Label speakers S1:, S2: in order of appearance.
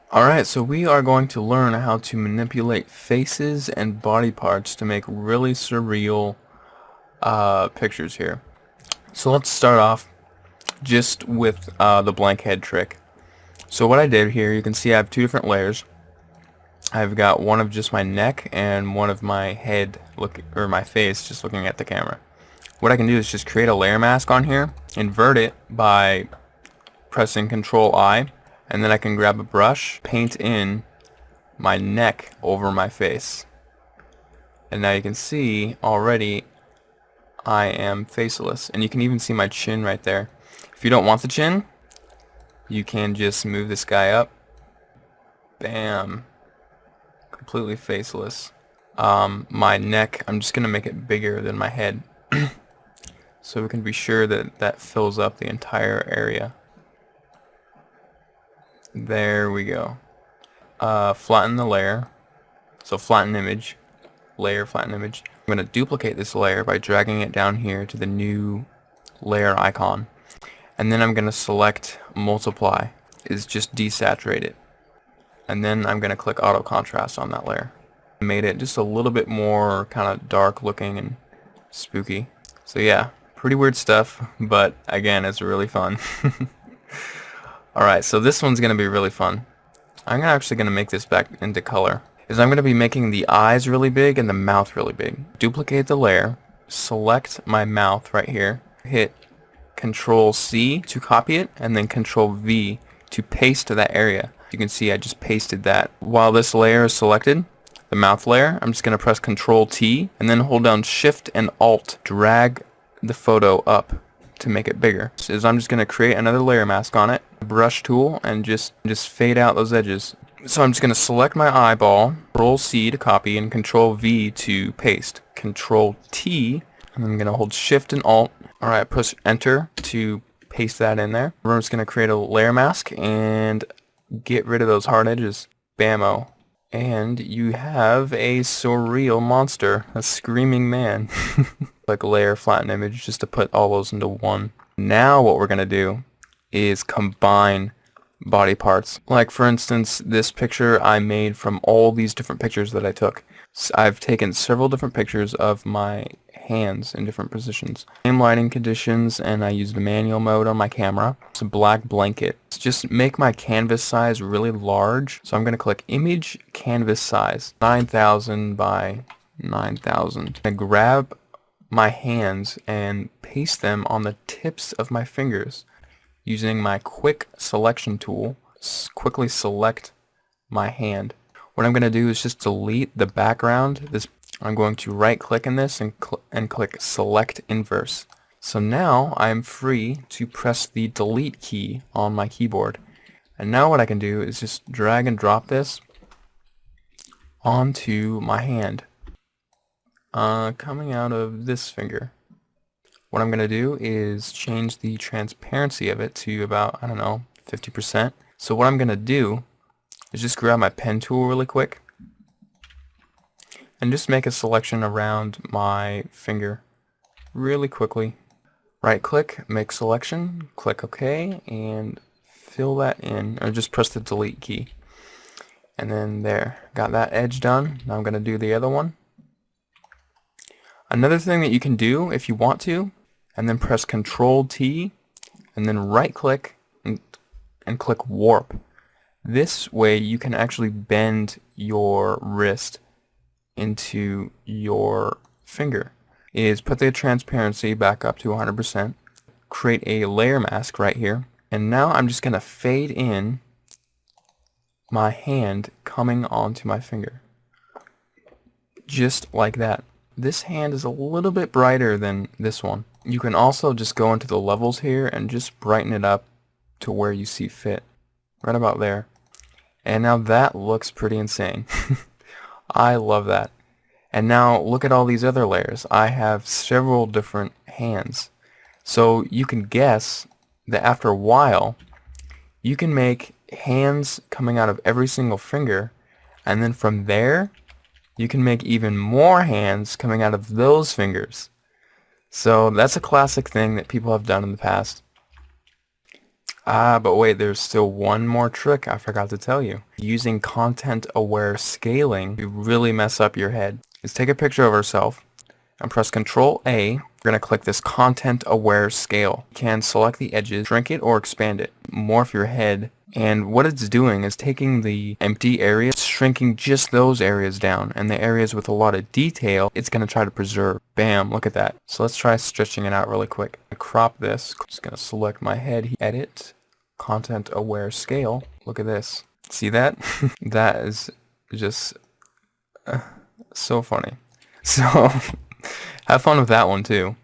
S1: Alright, so we are going to learn how to manipulate faces and body parts to make really surreal pictures here. So let's start off just with the blank head trick. So what I did here, you can see I have two different layers. I've got one of just my neck and one of my head or my face just looking at the camera. What I can do is just create a layer mask on here, invert it by pressing Control I, and then I can grab a brush, paint in my neck over my face. And now you can see already I am faceless, and you can even see my chin right there. If you don't want the chin, you can just move this guy up. Bam. Completely faceless. My neck, I'm just gonna make it bigger than my head so we can be sure that that fills up the entire area. There we go. Flatten the layer. So flatten image. Layer, flatten image. I'm going to duplicate this layer by dragging it down here to the new layer icon. And then I'm going to select multiply. Is just desaturate it. And then I'm going to click auto contrast on that layer. Made it just a little bit more kind of dark looking and spooky. So yeah, pretty weird stuff, but again, it's really fun. Alright, so this one's going to be really fun. I'm actually going to make this back into color. I'm going to be making the eyes really big and the mouth really big. Duplicate the layer, select my mouth right here, hit Control C to copy it, and then Control V to paste to that area. You can see I just pasted that. While this layer is selected, the mouth layer, I'm just going to press Control T and then hold down Shift and Alt, drag the photo up to make it bigger. So I'm just going to create another layer mask on it, brush tool, and just fade out those edges. So I'm just going to select my eyeball, Control C to copy, and Control V to paste. Control T, and I'm going to hold Shift and Alt. Alright, push Enter to paste that in there. We're just going to create a layer mask and get rid of those hard edges. Bammo. And you have a surreal monster, a screaming man. Like a layer flatten image just to put all those into one. Now what we're going to do is combine body parts. Like for instance, this picture I made from all these different pictures that I took. I've taken several different pictures of my hands in different positions. Same lighting conditions, and I used the manual mode on my camera. It's a black blanket. Just make my canvas size really large. So I'm going to click Image Canvas Size, 9,000 by 9,000. I grab my hands and paste them on the tips of my fingers. Using my quick selection tool, quickly select my hand. What I'm going to do is just delete the background. I'm going to right click in this and click select inverse. So now I'm free to press the delete key on my keyboard. And now what I can do is just drag and drop this onto my hand, coming out of this finger. What I'm going to do is change the transparency of it to about, I don't know, 50%. So what I'm going to do is just grab my pen tool really quick and just make a selection around my finger really quickly. Right click, make selection, click OK, and fill that in, or just press the delete key. And then there, got that edge done. Now I'm going to do the other one. Another thing that you can do if you want to, and then press Control T, and then right click and click warp. This way you can actually bend your wrist into your finger. Is put the transparency back up to 100%, create a layer mask right here, and now I'm just going to fade in my hand coming onto my finger. Just like that. This hand is a little bit brighter than this one. You can also just go into the levels here and just brighten it up to where you see fit. Right about there. And now that looks pretty insane. I love that. And now look at all these other layers. I have several different hands. So you can guess that after a while, you can make hands coming out of every single finger, and then from there, you can make even more hands coming out of those fingers. So that's a classic thing that people have done in the past. Ah, but wait, there's still one more trick I forgot to tell you. Using content-aware scaling, you really mess up your head. Is take a picture of ourselves and press Control A. We're going to click this content-aware scale. You can select the edges, shrink it or expand it, morph your head, and what it's doing is taking the empty areas, shrinking just those areas down, and the areas with a lot of detail, it's going to try to preserve. Bam, look at that. So let's try stretching it out really quick. Crop this. Just going to select my head, edit, content-aware scale. Look at this. See that? That is just so funny. So have fun with that one too.